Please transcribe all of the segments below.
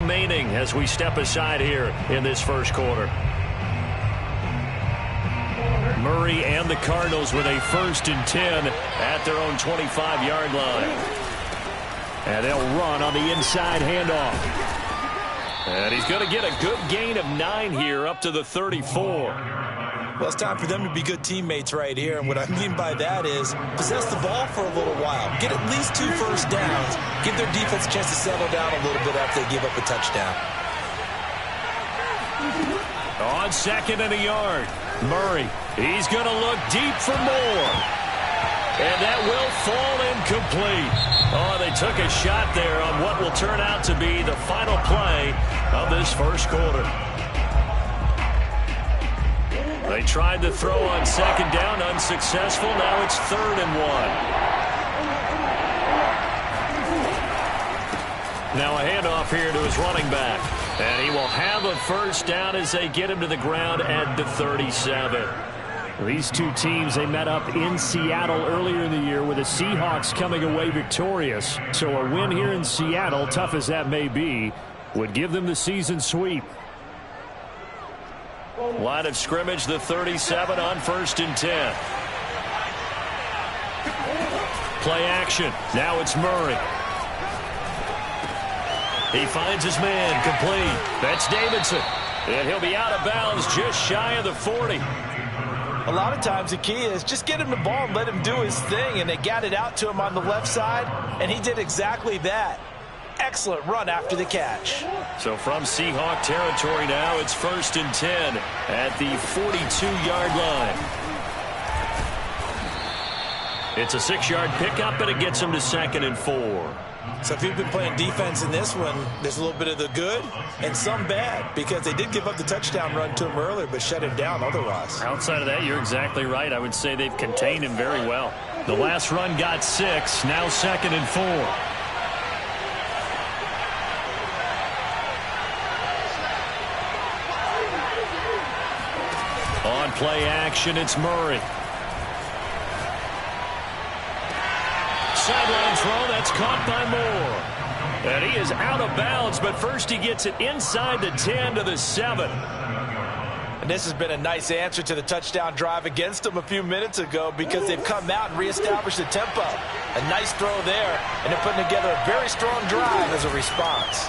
remaining as we step aside here in this first quarter. Murray and the Cardinals with a 1st and 10 at their own 25-yard line. And they'll run on the inside handoff. And he's going to get a good gain of 9 here up to the 34. Well, it's time for them to be good teammates right here. And what I mean by that is possess the ball for a little while. Get at least 2 first downs. Give their defense a chance to settle down a little bit after they give up a touchdown. On 2nd and a yard, Murray. He's going to look deep for more. And that will fall incomplete. Oh, they took a shot there on what will turn out to be the final play of this first quarter. They tried to throw on 2nd down, unsuccessful. Now it's 3rd and 1. Now a handoff here to his running back. And he will have a 1st down as they get him to the ground at the 37. These two teams, they met up in Seattle earlier in the year with the Seahawks coming away victorious. So a win here in Seattle, tough as that may be, would give them the season sweep. Line of scrimmage, the 37 on 1st and 10. Play action. Now it's Murray. He finds his man, complete. That's Davidson. And he'll be out of bounds just shy of the 40. A lot of times the key is just get him the ball and let him do his thing. And they got it out to him on the left side, and he did exactly that. Excellent run after the catch. So from Seahawk territory now, it's 1st and 10 at the 42-yard line. It's a 6-yard pickup, and it gets him to 2nd and 4. So if you've been playing defense in this one, there's a little bit of the good and some bad, because they did give up the touchdown run to him earlier but shut him down otherwise. Outside of that, you're exactly right. I would say they've contained him very well. The last run got 6, now 2nd and 4. On play action, it's Murray. Sideline throw, that's caught by Moore. And he is out of bounds, but first he gets it inside the 10 to the 7. And this has been a nice answer to the touchdown drive against them a few minutes ago, because they've come out and reestablished the tempo. A nice throw there, and they're putting together a very strong drive as a response.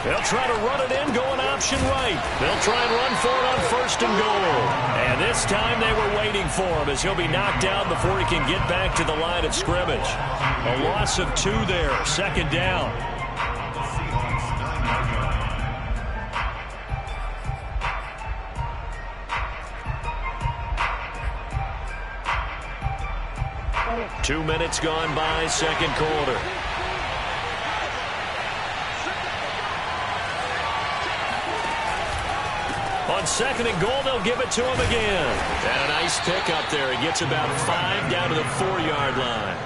They'll try to run it in, going option right. They'll try and run for it on 1st and goal. And this time they were waiting for him, as he'll be knocked down before he can get back to the line of scrimmage. A loss of 2 there, 2nd down. Two minutes gone by, 2nd quarter. On 2nd and goal, they'll give it to him again. And a nice pick up there. He gets about 5 down to the 4-yard line.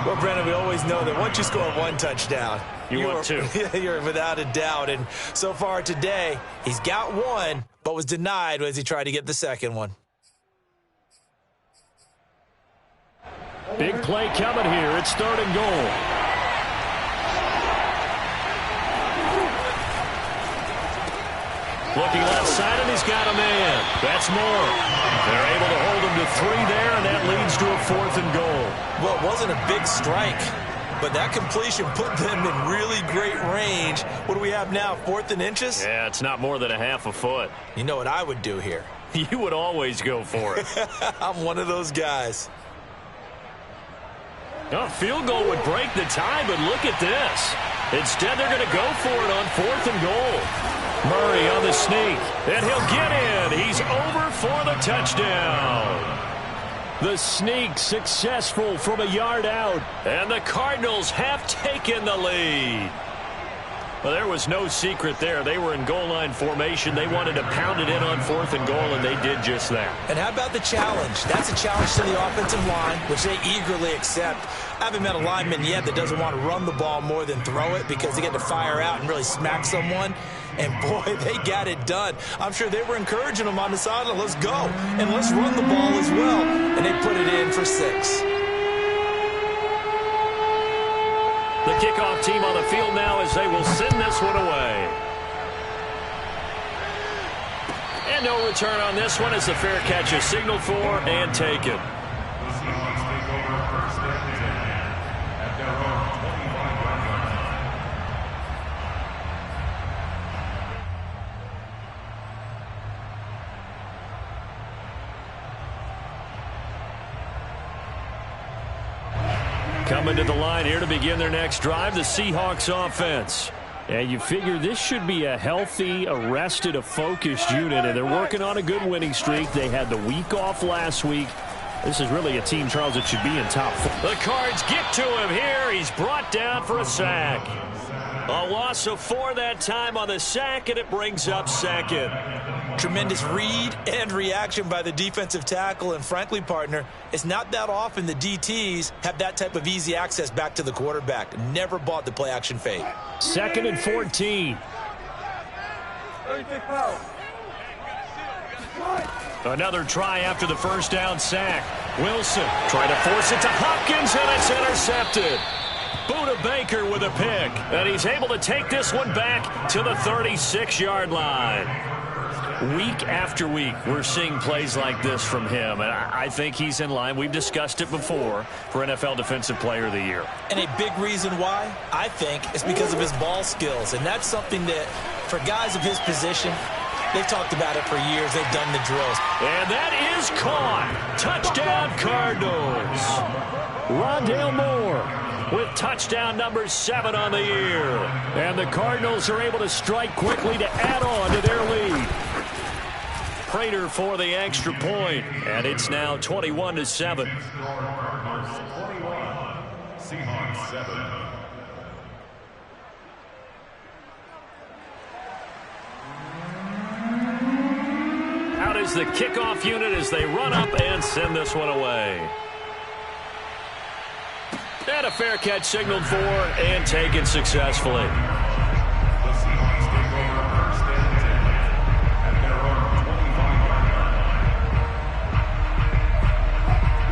Well, Brennan, we always know that once you score 1 touchdown, you want 2. You're without a doubt. And so far today, he's got 1, but was denied as he tried to get the 2nd one. Big play coming here. It's 3rd and goal. Looking left side, and he's got a man. That's Moore. They're able to hold him to 3 there, and that leads to a 4th and goal. Well, it wasn't a big strike, but that completion put them in really great range. What do we have now, 4th and inches? Yeah, it's not more than a half a foot. You know what I would do here? You would always go for it. I'm one of those guys. A field goal would break the tie, but look at this. Instead, they're going to go for it on 4th and goal. Murray on the sneak, and he'll get in. He's over for the touchdown. The sneak successful from a yard out, and the Cardinals have taken the lead. Well, there was no secret there. They were in goal line formation. They wanted to pound it in on 4th and goal, and they did just that. And how about the challenge? That's a challenge to the offensive line, which they eagerly accept. I haven't met a lineman yet that doesn't want to run the ball more than throw it, because they get to fire out and really smack someone. And, boy, they got it done. I'm sure they were encouraging them on the sideline. Let's go, and let's run the ball as well. And they put it in for 6. The kickoff team on the field now as they will send this one away. And no return on this one as the fair catch is signaled for and taken. Coming to the line here to begin their next drive, the Seahawks offense. And you figure this should be a healthy, a rested, a focused unit, and they're working on a good winning streak. They had the week off last week. This is really a team, Charles, that should be in top 4. The Cards get to him here. He's brought down for a sack. A loss of 4 that time on the sack, and it brings up second. Tremendous read and reaction by the defensive tackle, and frankly, partner, it's not that often the DTs have that type of easy access back to the quarterback. Never bought the play action fake. 2nd and 14. Another try after the first down sack. Wilson trying to force it to Hopkins, and it's intercepted. Buda Baker with a pick, and he's able to take this one back to the 36-yard line. Week after week, we're seeing plays like this from him, and I think he's in line. We've discussed it before for NFL Defensive Player of the Year. And a big reason why, I think, is because of his ball skills, and that's something that, for guys of his position, they've talked about it for years. They've done the drills. And that is caught. Touchdown, Cardinals. Rondale Moore with touchdown number 7 on the year. And the Cardinals are able to strike quickly to add on to their lead. Prater for the extra point, and it's now 21-7. Seahawks 7. Out is the kickoff unit as they run up and send this one away. And a fair catch signaled for and taken successfully. The Seahawks take over 1st and 10 at their own 25-yard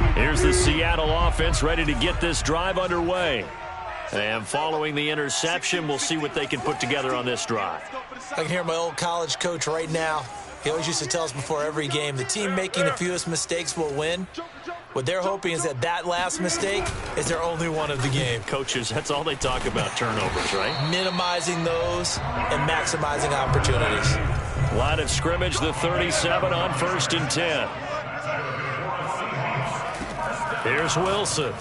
line. Here's the Seattle offense ready to get this drive underway. And following the interception, we'll see what they can put together on this drive. I can hear my old college coach right now. He always used to tell us before every game, the team making the fewest mistakes will win. What they're hoping is that that last mistake is their only one of the game. Coaches, that's all they talk about, turnovers, right? Minimizing those and maximizing opportunities. Line of scrimmage, the 37 on 1st and 10. Here's Wilson.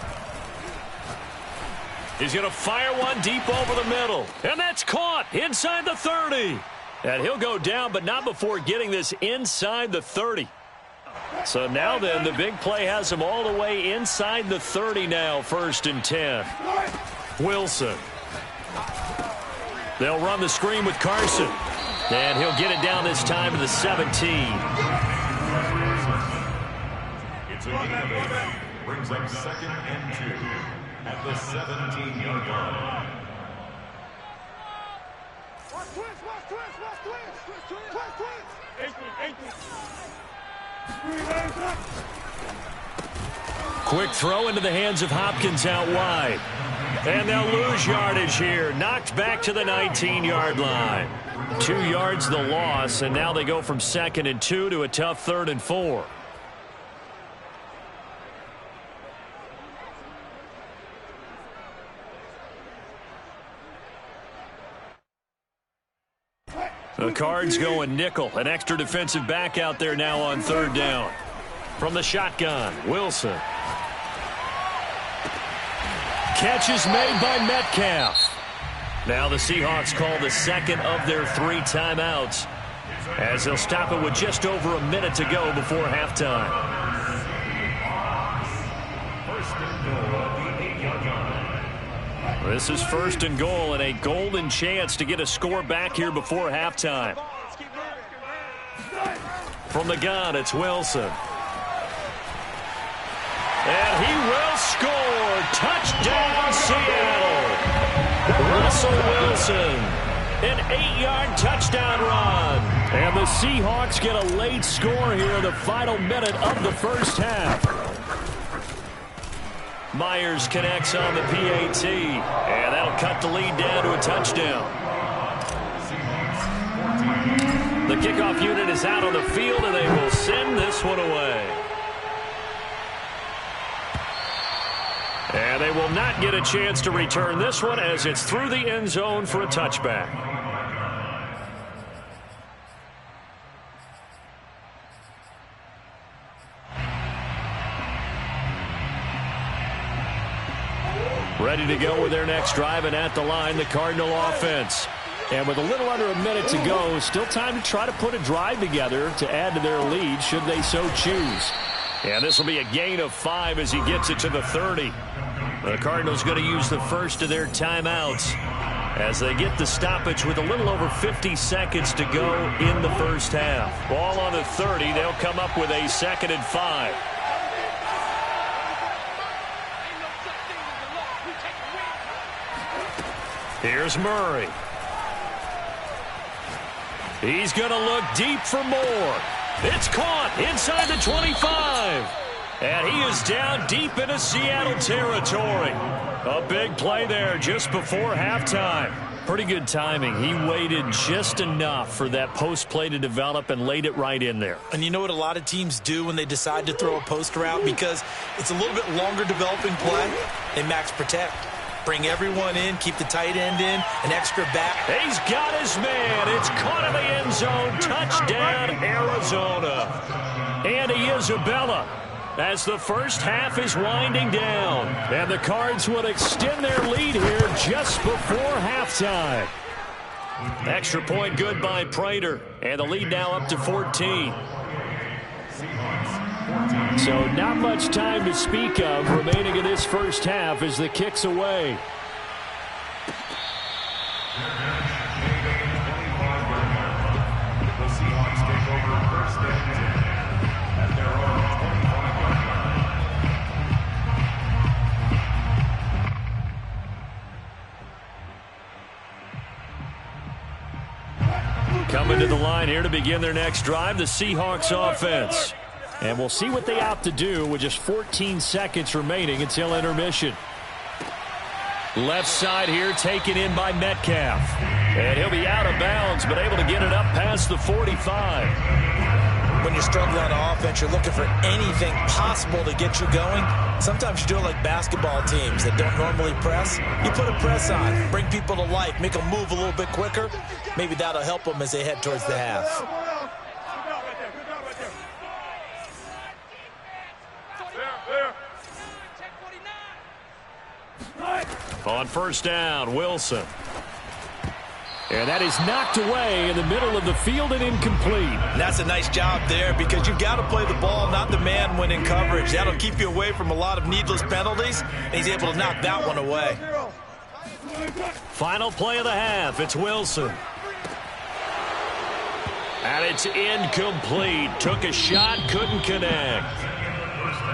He's going to fire one deep over the middle. And that's caught inside the 30. And he'll go down, but not before getting this inside the 30. So now then, the big play has him all the way inside the 30 now, 1st and 10. Wilson. They'll run the screen with Carson. And he'll get it down this time to the 17. It's a gain of 8. Brings up 2nd and 2 at the 17-yard line. Quick throw into the hands of Hopkins out wide. And they'll lose yardage here. Knocked back to the 19-yard line. 2 yards the loss, and now they go from 2nd and 2 to a tough 3rd and 4. The Cards going nickel. An extra defensive back out there now on 3rd down. From the shotgun, Wilson. Catch is made by Metcalf. Now the Seahawks call the 2nd of their 3 timeouts, as they'll stop it with just over a minute to go before halftime. 1st and goal at the 8-yard line. This is 1st and goal and a golden chance to get a score back here before halftime. From the gun, it's Wilson. And he will score. Touchdown, Seattle. Russell Wilson. An 8-yard touchdown run. And the Seahawks get a late score here in the final minute of the first half. Myers connects on the PAT. And that'll cut the lead down to a touchdown. Seahawks 14, The kickoff unit is out on the field, and they will send this one away. And they will not get a chance to return this one as it's through the end zone for a touchback. Ready to go with their next drive, and at the line, the Cardinal offense. And with a little under a minute to go, still time to try to put a drive together to add to their lead should they so choose. And this will be a gain of 5 as he gets it to the 30. The Cardinals going to use the first of their timeouts as they get the stoppage with a little over 50 seconds to go in the first half. Ball on the 30. They'll come up with a 2nd and 5. Here's Murray. He's going to look deep for more. It's caught inside the 25. And he is down deep into Seattle territory. A big play there just before halftime. Pretty good timing. He waited just enough for that post play to develop and laid it right in there. And you know what a lot of teams do when they decide to throw a post route? Because it's a little bit longer developing play. They max protect. Bring everyone in, keep the tight end in, an extra back. He's got his man. It's caught in the end zone. Touchdown, Arizona. Andy Isabella as the first half is winding down. And the Cards would extend their lead here just before halftime. Extra point good by Prater. And the lead now up to 14. So not much time to speak of remaining in this first half as the kick's away. The Seahawks take over first and 10 at their own 25-yard line. Coming to the line here to begin their next drive, the Seahawks offense. And we'll see what they opt to do with just 14 seconds remaining until intermission. Left side here taken in by Metcalf. And he'll be out of bounds, but able to get it up past the 45. When you're struggling on offense, you're looking for anything possible to get you going. Sometimes you do it like basketball teams that don't normally press. You put a press on, bring people to life, make them move a little bit quicker. Maybe that'll help them as they head towards the half. On first down, Wilson. And that is knocked away in the middle of the field and incomplete. And that's a nice job there because you've got to play the ball, not the man when in coverage. That'll keep you away from a lot of needless penalties, and he's able to knock that one away. Final play of the half, it's Wilson. And it's incomplete. Took a shot, couldn't connect.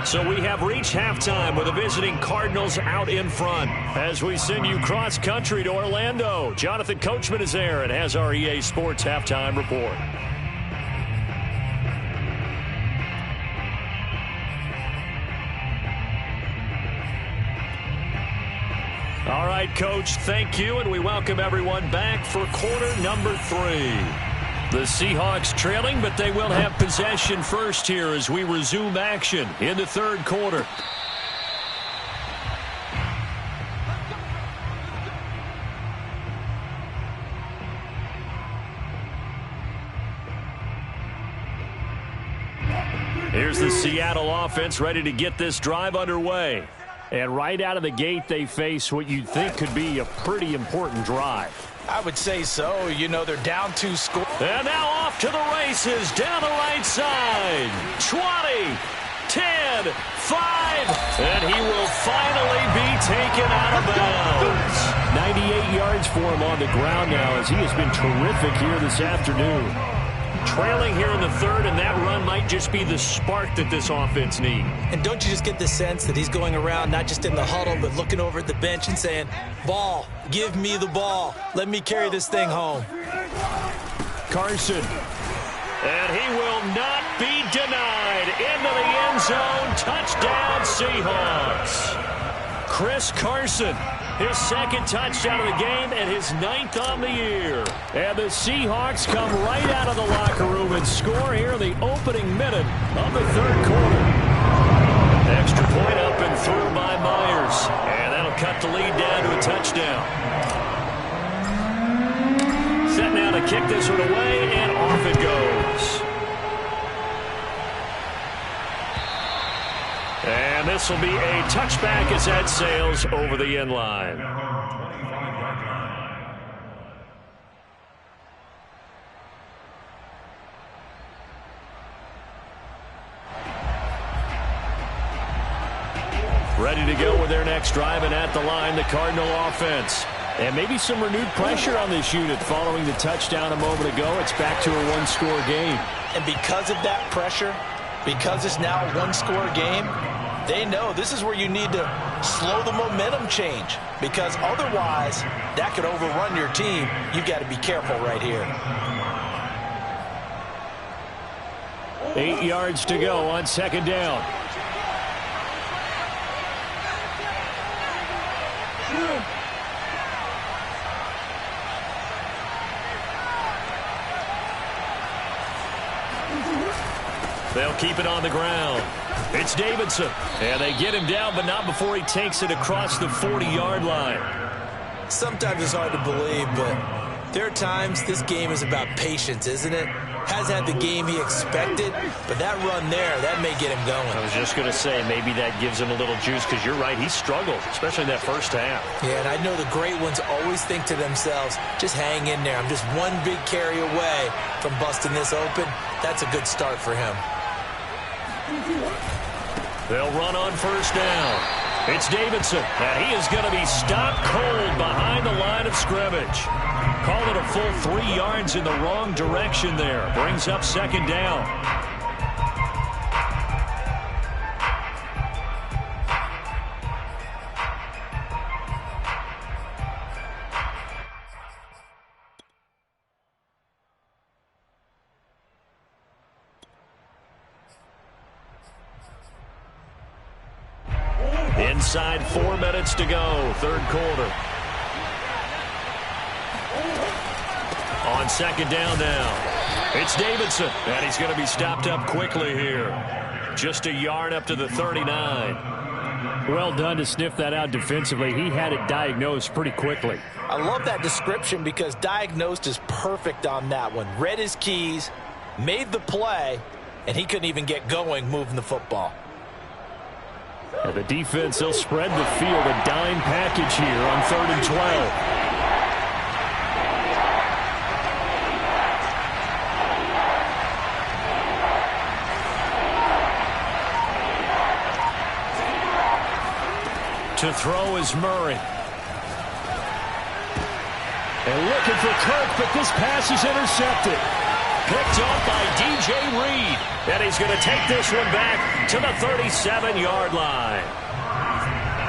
So we have reached halftime with the visiting Cardinals out in front. As we send you cross-country to Orlando, Jonathan Coachman is there and has our EA Sports halftime report. All right, Coach, thank you, and we welcome everyone back for quarter number 3. The Seahawks trailing, but they will have possession first here as we resume action in the third quarter. Here's the Seattle offense ready to get this drive underway. And right out of the gate, they face what you'd think could be a pretty important drive. I would say so. You know, they're down 2 scores. And now off to the races down the right side. 20, 10, 5, and he will finally be taken out of bounds. 98 yards for him on the ground now as he has been terrific here this afternoon. Trailing here in the third, and that run might just be the spark that this offense needs. And don't you just get the sense that he's going around not just in the huddle, but looking over at the bench and saying, ball, give me the ball. Let me carry this thing home. Carson. And he will not be denied. Into the end zone. Touchdown, Seahawks. Chris Carson His second touchdown of the game and his 9th on the year. And the Seahawks come right out of the locker room and score here in the opening minute of the third quarter. Extra point up and through by Myers. And that'll cut the lead down to a touchdown. Set now to kick this one away, and off it goes. And this will be a touchback as that sails over the end line. Ready to go with their next drive, and at the line, the Cardinal offense. And maybe some renewed pressure on this unit following the touchdown a moment ago. It's back to a one-score game. And because of that pressure, because it's now a one-score game, they know this is where you need to slow the momentum change, because otherwise that could overrun your team. You've got to be careful right here. 8 yards to go on second down. They'll keep it on the ground. It's Davidson. And they get him down, but not before he takes it across the 40-yard line. Sometimes it's hard to believe, but there are times this game is about patience, isn't it? Hasn't had the game he expected, but that run there, that may get him going. I was just going to say, maybe that gives him a little juice, because you're right, he struggled, especially in that first half. Yeah, and I know the great ones always think to themselves, just hang in there. I'm just one big carry away from busting this open. That's a good start for him. They'll run on first down. It's Davidson, and he is going to be stopped cold behind the line of scrimmage. Call it a full 3 yards in the wrong direction there. Brings up second down. Inside 4 minutes to go, third quarter. On second down now, it's Davidson, and he's going to be stopped up quickly here. Just a yard up to the 39. Well done to sniff that out defensively. He had it diagnosed pretty quickly. I love that description, because diagnosed is perfect on that one. Read his keys, made the play, and he couldn't even get going moving the football. And the defense, they'll spread the field, a dime package here on 3rd and 12. To throw is Murray. And looking for Kirk, but this pass is intercepted. Picked off by DJ Reed. And he's going to take this one back to the 37-yard line.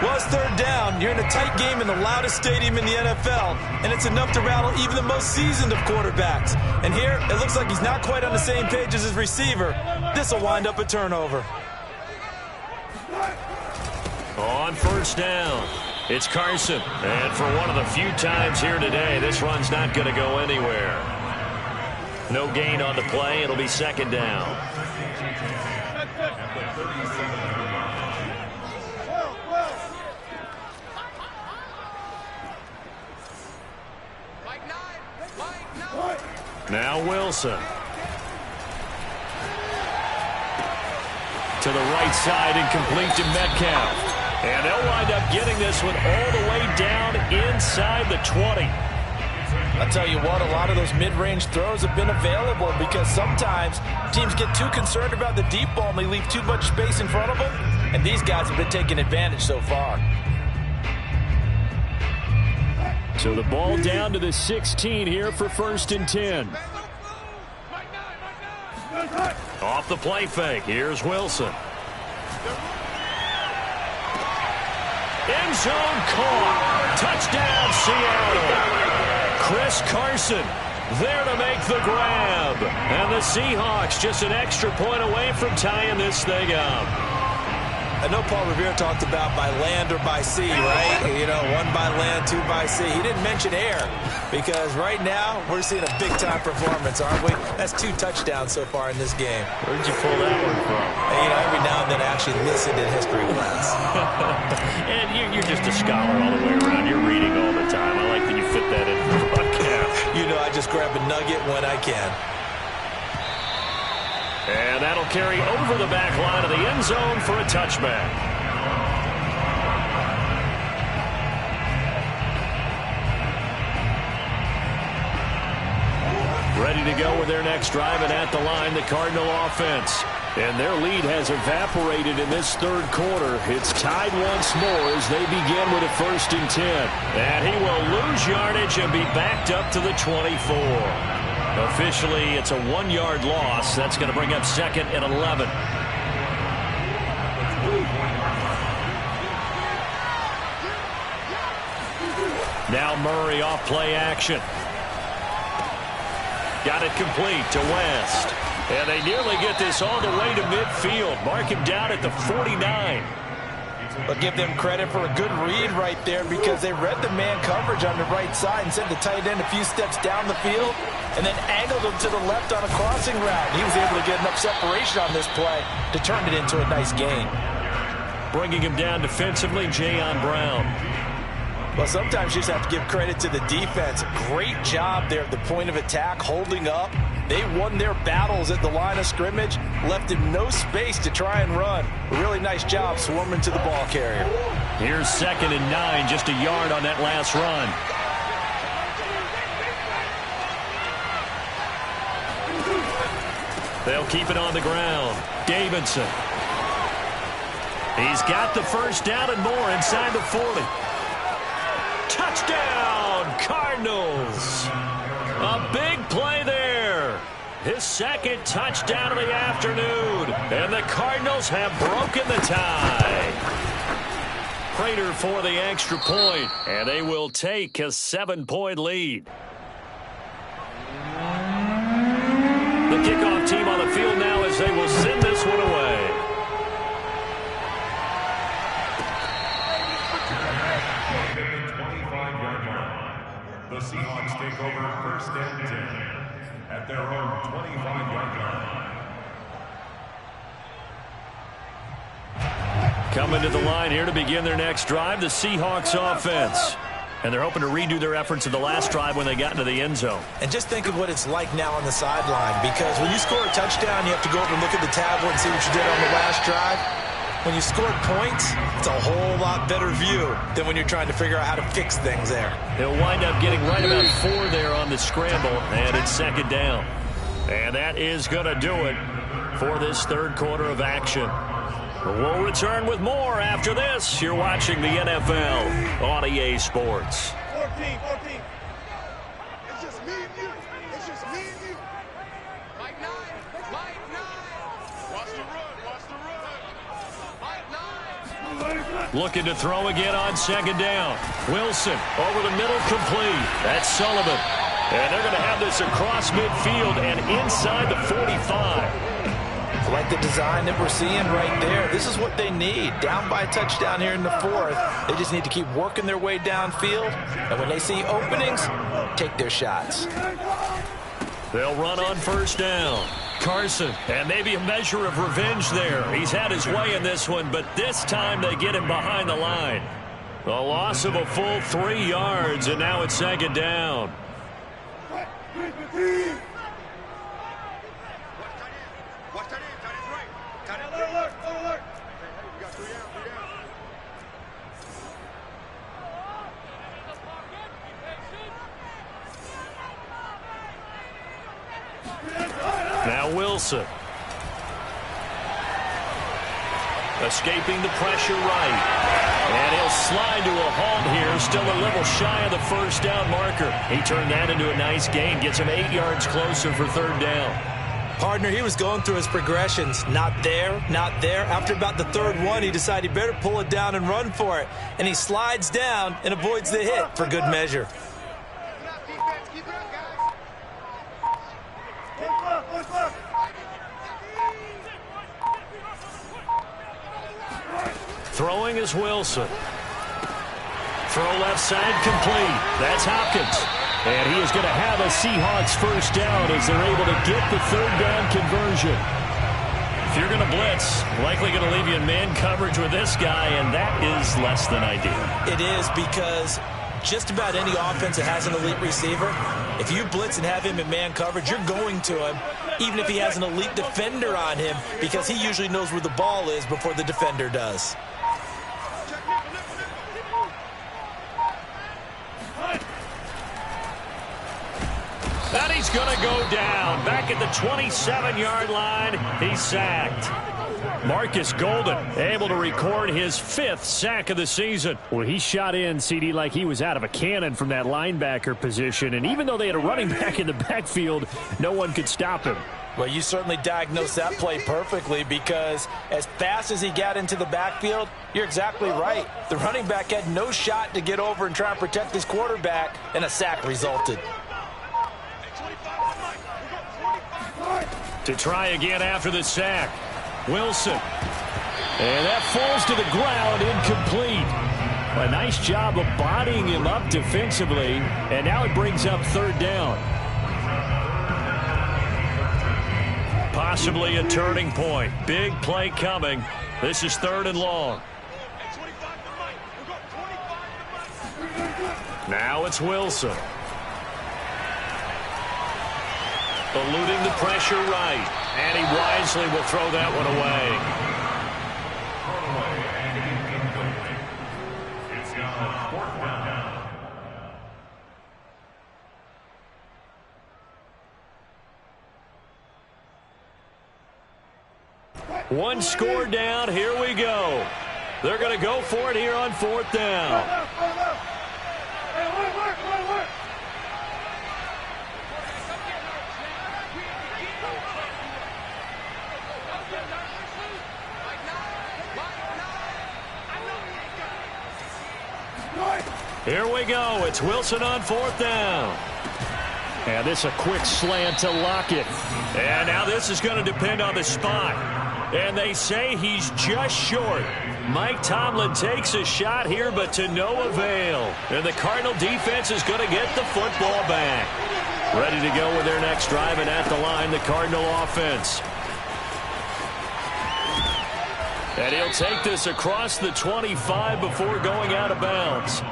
Well, it's third down. You're in a tight game in the loudest stadium in the NFL, and it's enough to rattle even the most seasoned of quarterbacks. And here, it looks like he's not quite on the same page as his receiver. This will wind up a turnover. On first down, it's Carson. And for one of the few times here today, this run's not going to go anywhere. No gain on the play. It'll be second down. Now Wilson. To the right side and complete to Metcalf. And they'll wind up getting this one all the way down inside the 20. I'll tell you what, a lot of those mid-range throws have been available, because sometimes teams get too concerned about the deep ball and they leave too much space in front of them, and these guys have been taking advantage so far. So the ball down to the 16 here for 1st and 10. Off the play fake, here's Wilson. End zone caught. Touchdown, Seattle. Chris Carson there to make the grab. And the Seahawks just an extra point away from tying this thing up. I know Paul Revere talked about by land or by sea, right? You know, one by land, two by sea. He didn't mention air because right now we're seeing a big-time performance, aren't we? That's 2 touchdowns so far in this game. Where'd you pull that one from? You know, every now and then I actually listened in history class. And you're just a scholar all the way around. You're reading all the time. I like that you fit that in for the broadcast. You know, I just grab a nugget when I can. And that'll carry over the back line of the end zone for a touchback. Ready to go with their next drive, and at the line, the Cardinal offense. And their lead has evaporated in this third quarter. It's tied once more as they begin with a 1st and 10. And he will lose yardage and be backed up to the 24. Officially, it's a 1-yard loss. That's going to bring up 2nd and 11. Now Murray off play action. Got it complete to West. And they nearly get this all the way to midfield. Mark him down at the 49. But give them credit for a good read right there because they read the man coverage on the right side and sent the tight end a few steps down the field and then angled him to the left on a crossing route. He was able to get enough separation on this play to turn it into a nice gain. Bringing him down defensively, Jayon Brown. Well, sometimes you just have to give credit to the defense. Great job there at the point of attack, holding up. They won their battles at the line of scrimmage, left him no space to try and run. A really nice job swarming to the ball carrier. Here's 2nd and 9, just a yard on that last run. They'll keep it on the ground. Davidson. He's got the first down and more inside the 40. Touchdown, Cardinals. A big play there. His 2nd touchdown of the afternoon. And the Cardinals have broken the tie. Prater for the extra point. And they will take a 7-point lead. The kickoff team on the field now as they will send this one away. The Seahawks take over 1st and 10 at their own 25-yard line. Coming to the line here to begin their next drive, the Seahawks offense. And they're hoping to redo their efforts of the last drive when they got into the end zone. And just think of what it's like now on the sideline, because when you score a touchdown, you have to go over and look at the tablet and see what you did on the last drive. When you scored points, it's a whole lot better view than when you're trying to figure out how to fix things there. He'll wind up getting right about 4 there on the scramble, and it's 2nd down. And that is going to do it for this third quarter of action. We'll return with more after this. You're watching the NFL on EA Sports. 14. It's just me and you. It's just me and you. Mike 9. Watch the run. Mike 9. Looking to throw again on 2nd down. Wilson over the middle, complete. That's Sullivan. And they're going to have this across midfield and inside the 45. Like the design that we're seeing right there. This is what they need. Down by a touchdown here in the 4th. They just need to keep working their way downfield. And when they see openings, take their shots. They'll run on 1st down. Carson, and maybe a measure of revenge there. He's had his way in this one, but this time they get him behind the line. A loss of a full 3 yards, and now it's 2nd down. Now Wilson. Escaping the pressure right. And he'll slide to a halt here. Still a little shy of the 1st down marker. He turned that into a nice gain. Gets him 8 yards closer for 3rd down. Partner, he was going through his progressions. Not there, not there. After about the 3rd one, he decided he better pull it down and run for it. And he slides down and avoids the hit for good measure. throwing is Wilson. Throw left side complete. That's Hopkins. And he is going to have a Seahawks first down as they're able to get the third down conversion. If you're going to blitz, likely going to leave you in man coverage with this guy, and that is less than ideal. It is, because just about any offense that has an elite receiver, if you blitz and have him in man coverage, you're going to him, even if he has an elite defender on him, because he usually knows where the ball is before the defender does. And he's going to go down. Back at the 27-yard line, he's sacked. Marcus Golden able to record his 5th sack of the season. Well, he shot in, CD, like he was out of a cannon from that linebacker position. And even though they had a running back in the backfield, no one could stop him. Well, you certainly diagnosed that play perfectly, because as fast as he got into the backfield, you're exactly right. The running back had no shot to get over and try and protect his quarterback, and a sack resulted. To try again after the sack, Wilson. And that falls to the ground, incomplete. A nice job of bodying him up defensively, and now it brings up third down. Possibly a turning point. Big play coming. This is 3rd and long. Now it's Wilson. Eluding the pressure right. And he wisely will throw that one away. It's now 4th down. One score down. Here we go. They're going to go for it here on 4th down. Here we go. It's Wilson on 4th down. And this a quick slant to Lockett. And now this is going to depend on the spot. And they say he's just short. Mike Tomlin takes a shot here, but to no avail. And the Cardinal defense is going to get the football back. Ready to go with their next drive, and at the line, the Cardinal offense. And he'll take this across the 25 before going out of bounds.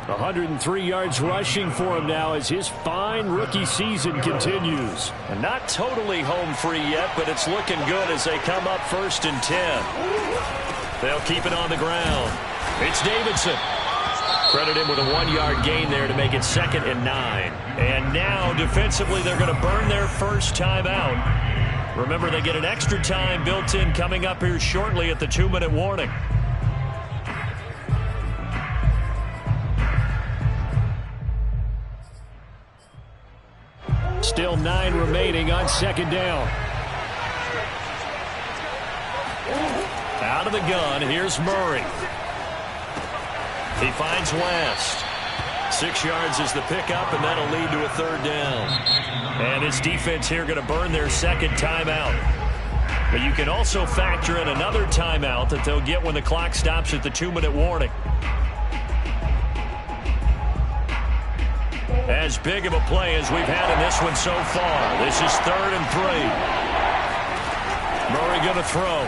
103 yards rushing for him now as his fine rookie season continues. And not totally home free yet, but it's looking good as they come up 1st and 10. They'll keep it on the ground. It's Davidson. Credit him with a 1-yard gain there to make it 2nd and 9. And now defensively they're going to burn their first timeout. Remember, they get an extra time built in coming up here shortly at the 2-minute warning. Still 9 remaining on 2nd down. Out of the gun, here's Murray. He finds West. 6 yards is the pickup, and that'll lead to a 3rd down. And his defense here going to burn their 2nd timeout. But you can also factor in another timeout that they'll get when the clock stops at the 2-minute warning. As big of a play as we've had in this one so far. This is 3rd and 3. Murray going to throw.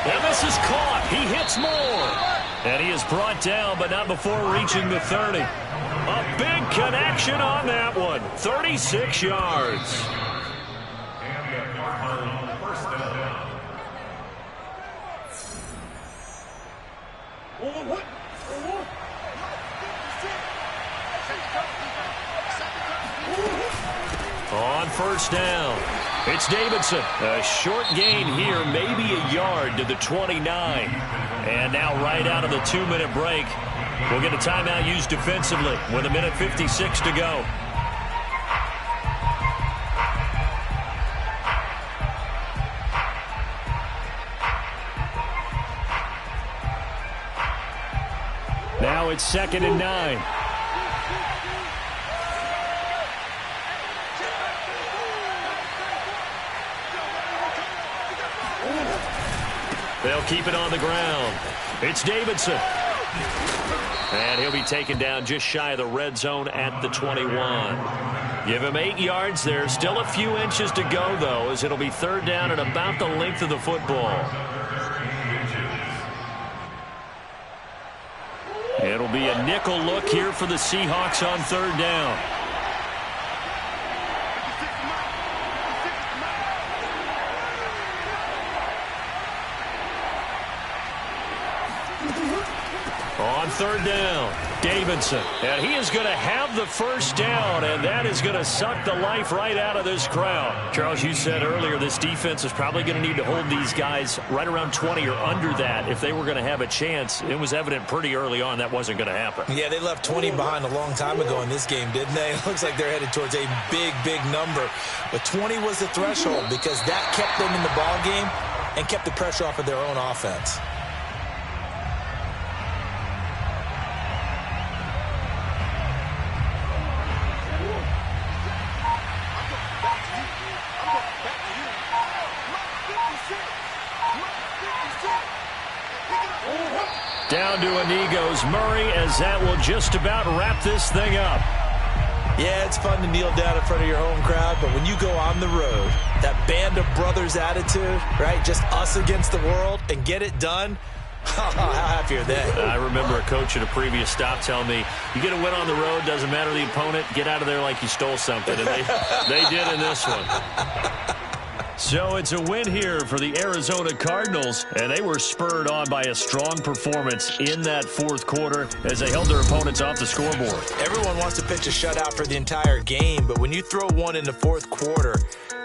And this is caught. He hits more. And he is brought down, but not before reaching the 30. A big connection on that one. 36 yards. On 1st down, it's Davidson. A short gain here, maybe a yard to the 29. And now right out of the 2-minute break, we'll get a timeout used defensively with 1:56 to go. Now it's 2nd and 9. They'll keep it on the ground. It's Davidson. And he'll be taken down just shy of the red zone at the 21. Give him 8 yards there. Still a few inches to go, though, as it'll be third down and about the length of the football. It'll be a nickel look here for the Seahawks on third down. On third down, Davidson. And he is going to have the first down, and that is going to suck the life right out of this crowd. Charles, you said earlier this defense is probably going to need to hold these guys right around 20 or under that if they were going to have a chance. It was evident pretty early on that wasn't going to happen. Yeah, they left 20 behind a long time ago in this game, didn't they? It looks like they're headed towards a big, big number. But 20 was the threshold because that kept them in the ball game and kept the pressure off of their own offense. Down to a knee goes Murray, as that will just about wrap this thing up. Yeah, it's fun to kneel down in front of your home crowd, but when you go on the road, that band of brothers attitude, right, just us against the world, and get it done, how happy are they? I remember a coach at a previous stop telling me, you get a win on the road, doesn't matter the opponent, get out of there like you stole something, and they did in this one. So it's a win here for the Arizona Cardinals, and they were spurred on by a strong performance in that fourth quarter as they held their opponents off the scoreboard. Everyone wants to pitch a shutout for the entire game, but when you throw one in the fourth quarter,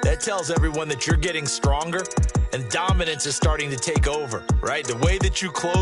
that tells everyone that you're getting stronger and dominance is starting to take over, right? The way that you close